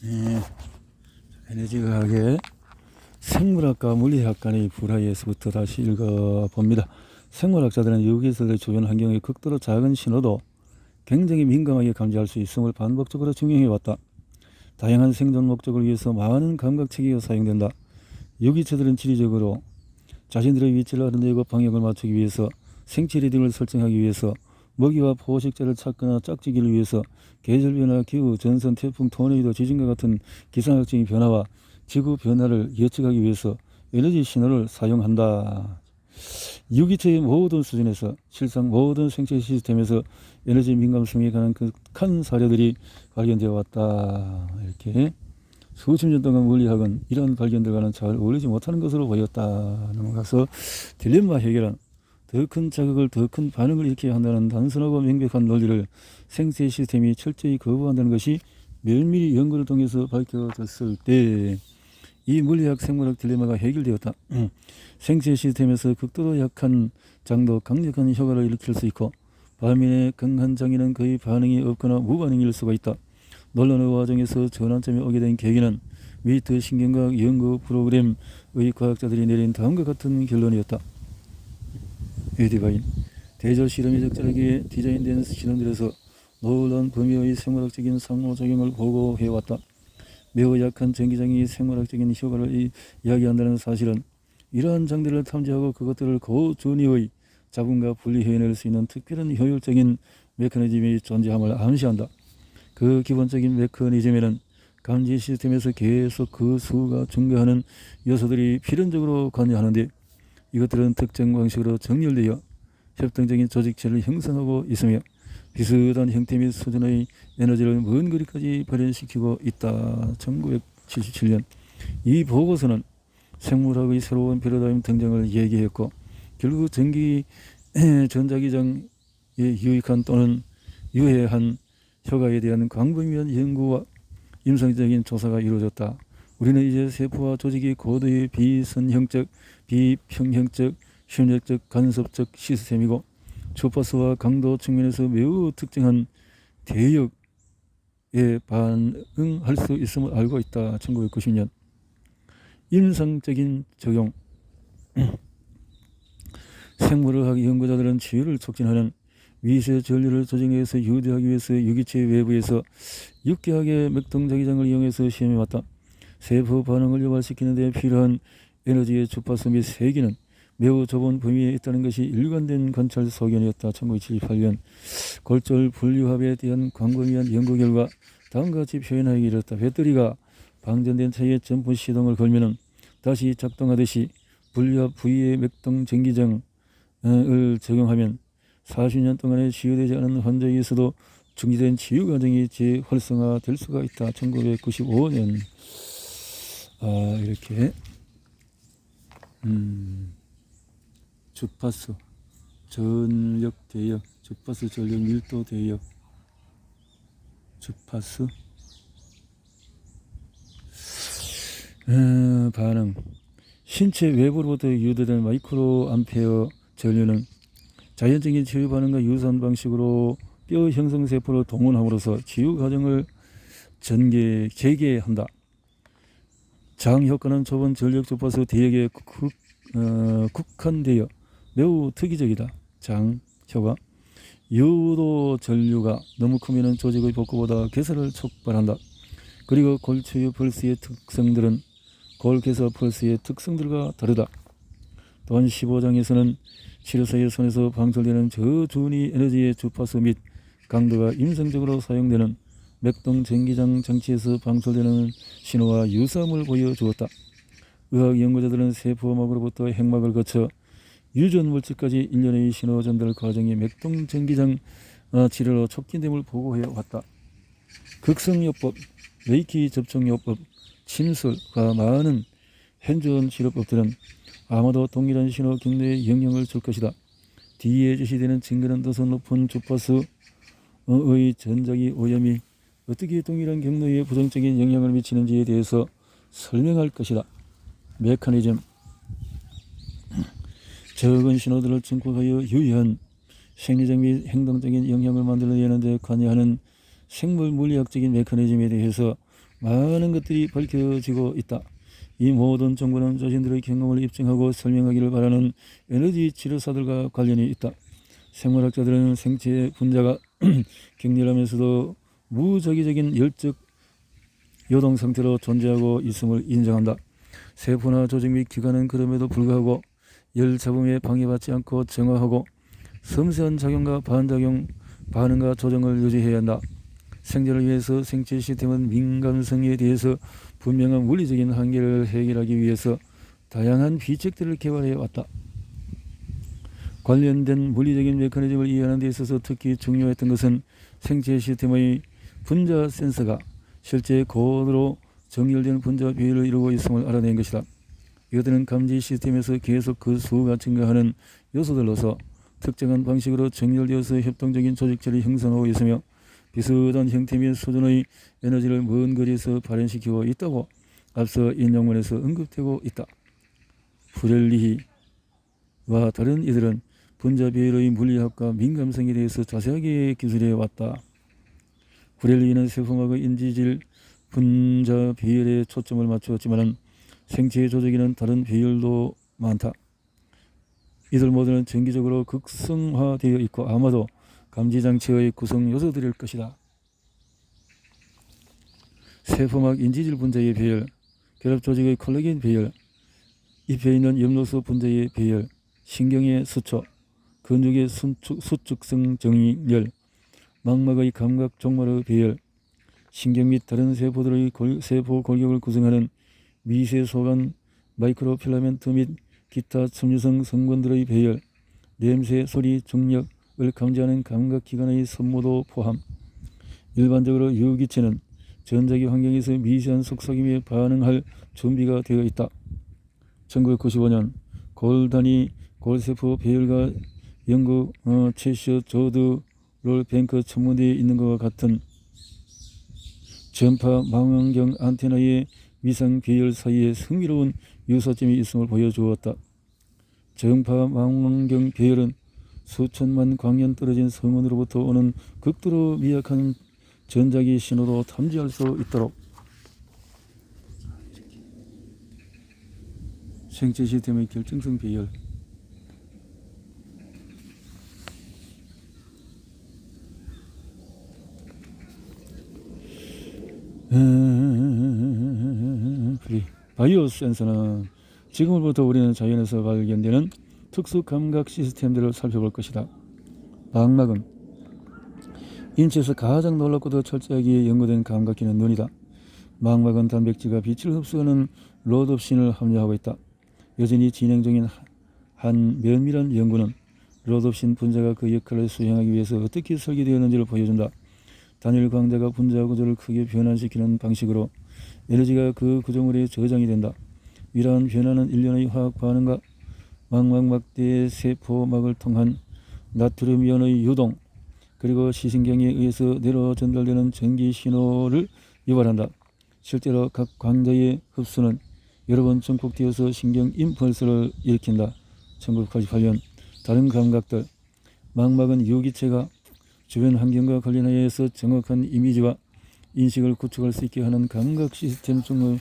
네, 에너지과학의 생물학과 물리학 간의 불화에서부터 다시 읽어봅니다. 생물학자들은 유기체의 주변 환경의 극도로 작은 신호도 굉장히 민감하게 감지할 수 있음을 반복적으로 증명해왔다. 다양한 생존 목적을 위해서 많은 감각체계가 사용된다. 유기체들은 지리적으로 자신들의 위치를 알아내고 방향을 맞추기 위해서, 생체 리듬을 설정하기 위해서, 먹이와 포식자를 찾거나 짝짓기를 위해서 계절 변화, 기후, 전선, 태풍, 토네이도, 지진과 같은 기상학적인 변화와 지구 변화를 예측하기 위해서 에너지 신호를 사용한다. 유기체의 모든 수준에서, 실상 모든 생체 시스템에서 에너지 민감성에 관한 극한 사례들이 발견되어 왔다. 이렇게 수십 년 동안 물리학은 이런 발견들과는 잘 어울리지 못하는 것으로 보였다. 넘어가서 딜레마 해결은 더 큰 자극을, 더 큰 반응을 일으켜야 한다는 단순하고 명백한 논리를 생체 시스템이 철저히 거부한다는 것이 면밀히 연구를 통해서 밝혀졌을 때 이 물리학 생물학 딜레마가 해결되었다. 생체 시스템에서 극도로 약한 장도 강력한 효과를 일으킬 수 있고, 반면에 강한 장에는 거의 반응이 없거나 무반응일 수가 있다. 논란의 과정에서 전환점이 오게 된 계기는 위트 신경과학 연구 프로그램의 과학자들이 내린 다음과 같은 결론이었다. 에디바인 대저 실험이 적절하게 디자인된 실험들에서 놀라운 범위의 생물학적인 상호작용을 보고해왔다. 매우 약한 전기장이 생물학적인 효과를 이야기한다는 사실은 이러한 장들을 탐지하고 그것들을 고준위의 잡음과 분리해낼 수 있는 특별한 효율적인 메커니즘이 존재함을 암시한다. 그 기본적인 메커니즘에는 감지 시스템에서 계속 그 수가 증가하는 요소들이 필연적으로 관여하는데, 이것들은 특정 방식으로 정렬되어 협동적인 조직체를 형성하고 있으며 비슷한 형태 및 수준의 에너지를 먼 거리까지 발현시키고 있다. 1977년 이 보고서는 생물학의 새로운 패러다임 등장을 얘기했고, 결국 전기 전자기장의 유익한 또는 유해한 효과에 대한 광범위한 연구와 임상적인 조사가 이루어졌다. 우리는 이제 세포와 조직이 고도의 비선형적, 비평형적, 심리적, 간섭적 시스템이고, 주파수와 강도 측면에서 매우 특정한 대역에 반응할 수 있음을 알고 있다. 1990년 임상적인 적용. 생물학 연구자들은 치유를 촉진하는 위세 전류를 조직 내에서 유도하기 위해서 유기체 외부에서 육개학의 맥동자기장을 이용해서 시험해왔다. 세포 반응을 유발시키는 데 필요한 에너지의 주파수 및 세기는 매우 좁은 범위에 있다는 것이 일관된 관찰 소견이었다. 1978년 골절 분류합에 대한 광범위한 연구 결과 다음과 같이 표현하기 이르렀다. 배터리가 방전된 차에 점프 시동을 걸면 다시 작동하듯이 분류합 부위의 맥동 전기장을 적용하면 40년 동안에 치유되지 않은 환자에서도 중지된 치유 과정이 재활성화될 수가 있다. 1995년 이렇게 주파수, 전력 대역, 주파수 전력 밀도 대역, 주파수 반응. 신체 외부로부터 유도된 마이크로 암페어 전류는 자연적인 치유 반응과 유사한 방식으로 뼈 형성 세포를 동원함으로써 치유 과정을 재개한다. 장 효과는 좁은 전력 주파수 대역에 국한되어 매우 특이적이다. 장 효과. 유도 전류가 너무 크면 조직의 복구보다 괴사를 촉발한다. 그리고 골치유 펄스의 특성들은 골괴사 펄스의 특성들과 다르다. 또한 15장에서는 치료사의 손에서 방출되는 저준위 에너지의 주파수 및 강도가 임상적으로 사용되는 맥동 전기장 장치에서 방출되는 신호와 유사함을 보여주었다. 의학 연구자들은 세포막으로부터 핵막을 거쳐 유전 물질까지 일련의 신호 전달 과정이 맥동 전기장 치료로 촉진됨을 보고해 왔다. 극성요법, 레이키 접촉요법, 침술과 많은 현존 치료법들은 아마도 동일한 신호 경로에 영향을 줄 것이다. 뒤에 제시되는 증거는 더 높은 주파수의 전자기 오염이 어떻게 동일한 경로에 부정적인 영향을 미치는지에 대해서 설명할 것이다. 메커니즘. 적은 신호들을 증폭하여 유의한 생리적 및 행동적인 영향을 만들어내는 데 관여하는 생물 물리학적인 메커니즘에 대해서 많은 것들이 밝혀지고 있다. 이 모든 정보는 자신들의 경험을 입증하고 설명하기를 바라는 에너지 치료사들과 관련이 있다. 생물학자들은 생체 분자가 격렬하면서도 무작위적인 열적 요동 상태로 존재하고 있음을 인정한다. 세포나 조직 및 기관은 그럼에도 불구하고 열 잡음에 방해받지 않고 정화하고 섬세한 작용과 반작용, 반응과 조정을 유지해야 한다. 생존을 위해서 생체 시스템은 민감성에 대해서 분명한 물리적인 한계를 해결하기 위해서 다양한 비책들을 개발해 왔다. 관련된 물리적인 메커니즘을 이해하는 데 있어서 특히 중요했던 것은 생체 시스템의 분자 센서가 실제 고도로 정렬된 분자 비율을 이루고 있음을 알아낸 것이다. 이것들은 감지 시스템에서 계속 그 수가 증가하는 요소들로서 특정한 방식으로 정렬되어서 협동적인 조직체를 형성하고 있으며 비슷한 형태 및 수준의 에너지를 먼 거리에서 발현시키고 있다고 앞서 인용문에서 언급되고 있다. 프렐리히와 다른 이들은 분자 비율의 물리학과 민감성에 대해서 자세하게 기술해 왔다. 프렐리히는 세포막의 인지질 분자 비율에 초점을 맞추었지만 생체 조직에는 다른 비율도 많다. 이들 모두는 정기적으로 극성화되어 있고 아마도 감지장치의 구성 요소들일 것이다. 세포막 인지질 분자의 배열, 결합조직의 콜라겐 배열, 잎에 있는 엽록소 분자의 배열, 신경의 수초, 근육의 수축성 정렬, 망막의 감각 종말의 배열, 신경 및 다른 세포들의 세포 골격을 구성하는 미세 소관 마이크로필라멘트 및 기타 첨유성 성분들의 배열, 냄새, 소리, 중력을 감지하는 감각기관의 선모도 포함. 일반적으로 유기체는 전자기 환경에서 미세한 속삭임에 반응할 준비가 되어 있다. 1995년 골단위 골세포 배열과 영국 체셔 조드 롤뱅크 천문대에 있는 것과 같은 전파 망원경 안테나의 위상 배열 사이에 흥미로운 유사점이 있음을 보여주었다. 전파 망원경 배열은 수천만 광년 떨어진 성운으로부터 오는 극도로 미약한 전자기 신호도 탐지할 수 있도록 생체 시스템의 결정성 배열, 바이오 센서는 지금부터 우리는 자연에서 발견되는 특수 감각 시스템들을 살펴볼 것이다. 망막은 인체에서 가장 놀랍고도 철저하게 연구된 감각기는 눈이다. 망막은 단백질과 빛을 흡수하는 로돛신을 함유하고 있다. 여전히 진행 중인 한 면밀한 연구는 로돛신 분자가 그 역할을 수행하기 위해서 어떻게 설계되었는지를 보여준다. 단일 광자가 분자 구조를 크게 변환시키는 방식으로 에너지가 그 구조물에 저장이 된다. 이러한 변화는 일련의 화학 반응과 망막막대의 세포막을 통한 나트륨 이온의 유동 그리고 시신경에 의해서 내로 전달되는 전기 신호를 유발한다. 실제로 각 광자의 흡수는 여러 번 증폭되어서 신경 임펄스를 일으킨다. 1988년 다른 감각들 망막은 유기체가 주변 환경과 관련하여서 정확한 이미지와 인식을 구축할 수 있게 하는 감각 시스템 중의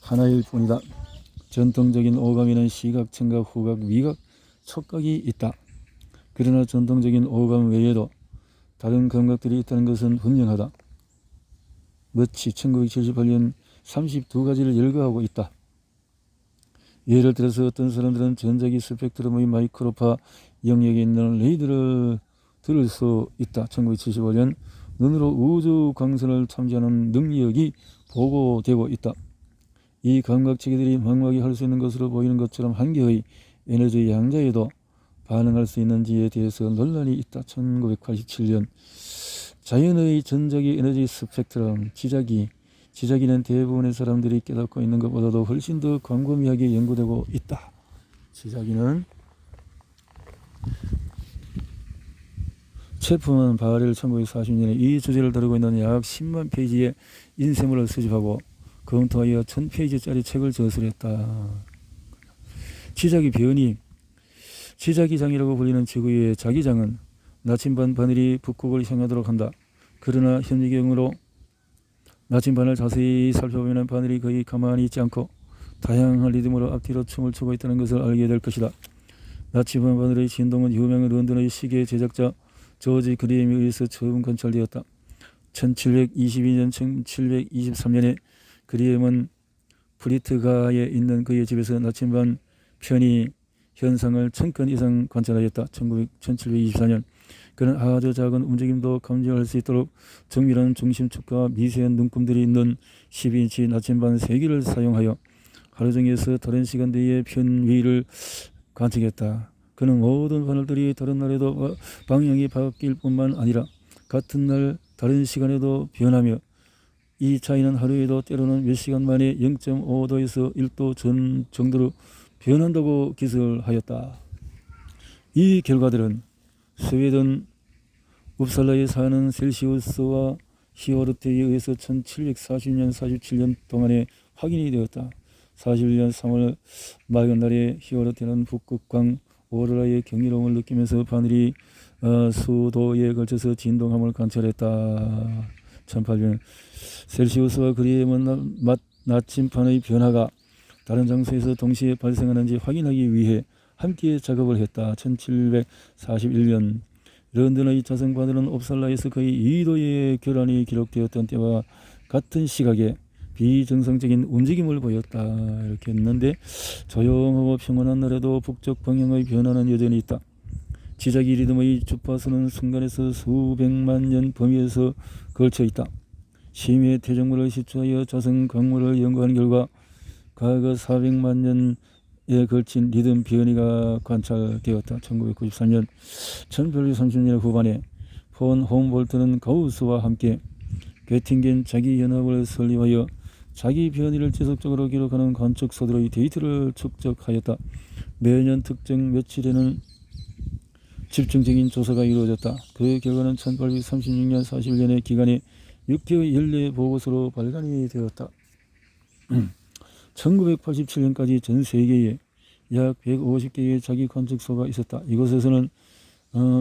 하나일 뿐이다. 전통적인 오감에는 시각, 청각, 후각, 미각, 촉각이 있다. 그러나 전통적인 오감 외에도 다른 감각들이 있다는 것은 분명하다. 마치 1978년 32가지를 열거하고 있다. 예를 들어서 어떤 사람들은 전자기 스펙트럼의 마이크로파 영역에 있는 레이더를 들을 수 있다. 1975년 눈으로 우주 광선을 탐지하는 능력이 보고되고 있다. 이 감각체계들이 망막이 할 수 있는 것으로 보이는 것처럼 한 개의 에너지 양자에도 반응할 수 있는지에 대해서 논란이 있다. 1987년 자연의 전자기 에너지 스펙트럼 지자기는 대부분의 사람들이 깨닫고 있는 것보다도 훨씬 더 광범위하게 연구되고 있다. 지자기는 체프먼 바렐 1940년에 이 주제를 다루고 있는 약 10만 페이지의 인쇄물을 수집하고 검토하여 1000페이지짜리 책을 저술했다. 지자기 변이 지자기장이라고 불리는 지구의 자기장은 나침반 바늘이 북극을 향하도록 한다. 그러나 현지경으로 나침반을 자세히 살펴보면 바늘이 거의 가만히 있지 않고 다양한 리듬으로 앞뒤로 춤을 추고 있다는 것을 알게 될 것이다. 나침반 바늘의 진동은 유명한 런던의 시계 제작자 조지 그레임에 의해서 처음 관찰되었다. 1722년 1723년에 그레임은 프리트가에 있는 그의 집에서 나침반 편의 현상을 1000건 이상 관찰하였다. 1724년 그는 아주 작은 움직임도 감지할 수 있도록 정밀한 중심축과 미세한 눈금들이 있는 12인치 나침반 3개를 사용하여 하루 종일에서 다른 시간대의 편위를 관측했다. 그는 모든 바늘들이 다른 날에도 방향이 바뀔 뿐만 아니라 같은 날 다른 시간에도 변하며 이 차이는 하루에도 때로는 몇 시간 만에 0.5도에서 1도 전 정도로 변한다고 기술하였다. 이 결과들은 스웨덴 웁살라에 사는 셀시우스와 히어르트에 의해서 1740년 47년 동안에 확인이 되었다. 41년 3월 맑은 날에 히어르트는 북극광 오로라의 경이로움을 느끼면서 바늘이 수도에 걸쳐서 진동함을 관찰했다. 1800년 셀시우스와 그리엠은 나침반의 변화가 다른 장소에서 동시에 발생하는지 확인하기 위해 함께 작업을 했다. 1741년 런던의 자성바늘은 옵살라에서 거의 2도의 결함이 기록되었던 때와 같은 시각에 비정상적인 움직임을 보였다. 이렇게 했는데 조용하고 평온한 날에도 북쪽 방향의 변화는 여전히 있다. 지자기 리듬의 주파수는 순간에서 수백만 년 범위에서 걸쳐 있다. 심해 태적물을 시추하여 자성 광물을 연구한 결과 과거 400만 년에 걸친 리듬 변이가 관찰되었다. 1993년 1830년 후반에 폰 홈볼트는 가우스와 함께 괴팅겐 자기연합을 설립하여 자기 변이를 지속적으로 기록하는 관측 서두의 데이터를 축적하였다. 매년 특정 며칠에는 집중적인 조사가 이루어졌다. 그의 결과는 1836년 41년의 기간에 6개의 연례 보고서로 발간이 되었다. 1987년까지 전 세계에 약 150개의 자기 관측소가 있었다. 이곳에서는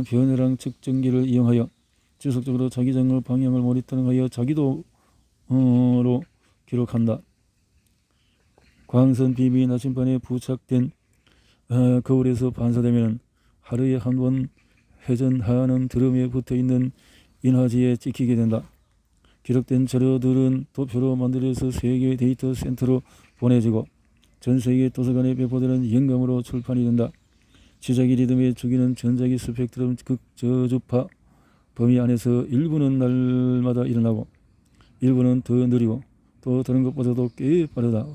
변해랑 측정기를 이용하여 지속적으로 자기장을 방향을 모니터링하여 자기도로 기록한다. 광선 비비 나침반에 부착된 거울에서 반사되면 하루에 한 번 회전하는 드럼에 붙어있는 인화지에 찍히게 된다. 기록된 자료들은 도표로 만들어서 세계 데이터 센터로 보내지고 전 세계 도서관에 배포되는 영감으로 출판이 된다. 지자기 리듬에 죽이는 전자기 스펙트럼 극저주파 범위 안에서 일부는 날마다 일어나고 일부는 더 느리고 또 다른 것보다도 꽤 빠르다.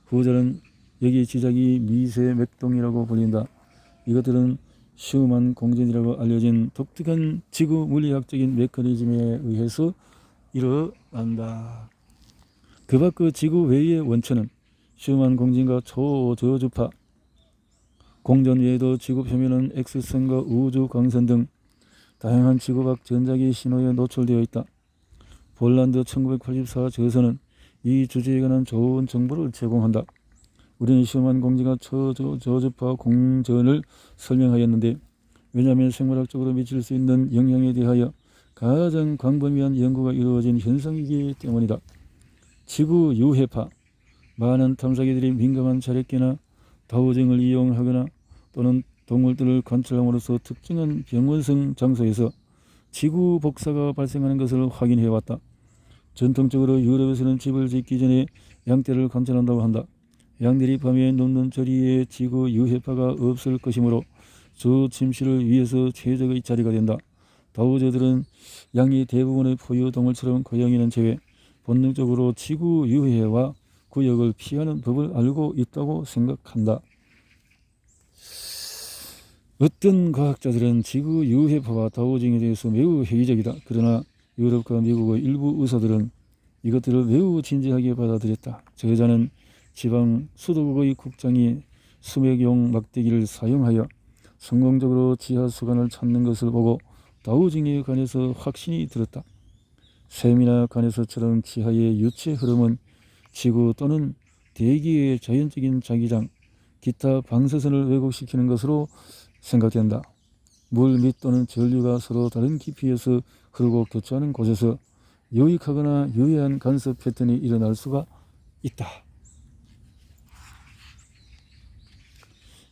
후자는 여기 지자기 미세 맥동이라고 불린다. 이것들은 슈만 공전이라고 알려진 독특한 지구 물리학적인 메커니즘에 의해서 일어난다. 그 밖 그 지구 외의 원천은 슈만 공전과 초저주파 공전 외에도 지구 표면은 X선과 우주 광선 등 다양한 지구 밖 전자기 신호에 노출되어 있다. 폴란드 1984 저서는 이 주제에 관한 좋은 정보를 제공한다. 우리는 슈만 공전과 초저주파 공전을 설명하였는데 왜냐하면 생물학적으로 미칠 수 있는 영향에 대하여 가장 광범위한 연구가 이루어진 현상이기 때문이다. 지구 유해파 많은 탐사기들이 민감한 자력계나 다우증을 이용하거나 또는 동물들을 관찰함으로써 특정한 병원성 장소에서 지구 복사가 발생하는 것을 확인해왔다. 전통적으로 유럽에서는 집을 짓기 전에 양떼를 관찰한다고 한다. 양들이 밤에 눕는 자리에 지구 유해파가 없을 것이므로 주 침실을 위해서 최적의 자리가 된다. 다우저들은 양이 대부분의 포유 동물처럼 고양이는 제외 본능적으로 지구 유해와 구역을 피하는 법을 알고 있다고 생각한다. 어떤 과학자들은 지구 유해파와 다우징에 대해서 매우 회의적이다. 그러나 유럽과 미국의 일부 의사들은 이것들을 매우 진지하게 받아들였다. 저자는 지방 수도국의 국장이 수맥용 막대기를 사용하여 성공적으로 지하 수간을 찾는 것을 보고 다우징에 관해서 확신이 들었다. 샘이나 간에서처럼 지하의 유체 흐름은 지구 또는 대기의 자연적인 자기장, 기타 방사선을 왜곡시키는 것으로 생각된다. 물 및 또는 전류가 서로 다른 깊이에서 흐르고 교차하는 곳에서 유익하거나 유해한 간섭 패턴이 일어날 수가 있다.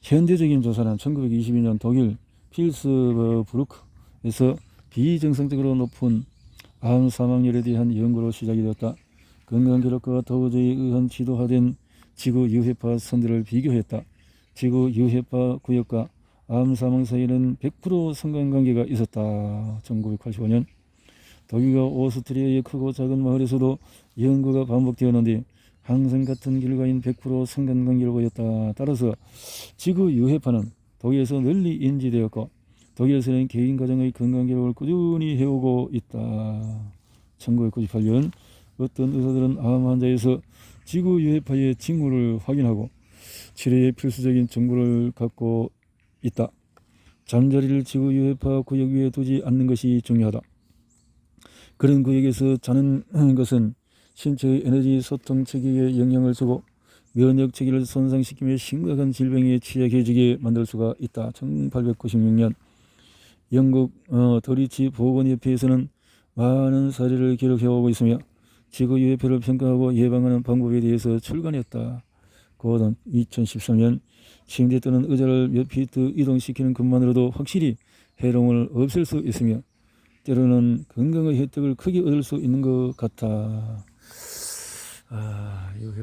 현대적인 조사는 1922년 독일 필스버부르크에서 비정상적으로 높은 암 사망률에 대한 연구로 시작이 되었다. 건강기록과 도저히 의한 지도화된 지구 유해파 선들을 비교했다. 지구 유해파 구역과 암 사망 사이에는 100% 상관관계가 있었다. 1985년 독일과 오스트리아의 크고 작은 마을에서도 연구가 반복되었는데 항상 같은 결과인 100% 상관관계를 보였다. 따라서 지구 유해파는 독일에서 널리 인지되었고 독일에서는 개인 가정의 건강기록을 꾸준히 해오고 있다. 1998년 어떤 의사들은 암 환자에서 지구 유해파의 징후를 확인하고 치료에 필수적인 정보를 갖고 있다. 잠자리를 지구 유해파 구역 위에 두지 않는 것이 중요하다. 그런 구역에서 자는 것은 신체의 에너지 소통 체계에 영향을 주고 면역 체계를 손상시키며 심각한 질병에 취약해지게 만들 수가 있다. 1896년 영국 더리치 보건협회에서는 많은 사례를 기록해오고 있으며 지구 유해파를 평가하고 예방하는 방법에 대해서 출간했다. 곧 2013년 침대에 뜨는 의자를 몇 피트 이동시키는 것만으로도 확실히 해로움을 없앨 수 있으며 때로는 건강의 혜택을 크게 얻을 수 있는 것 같아. 유해파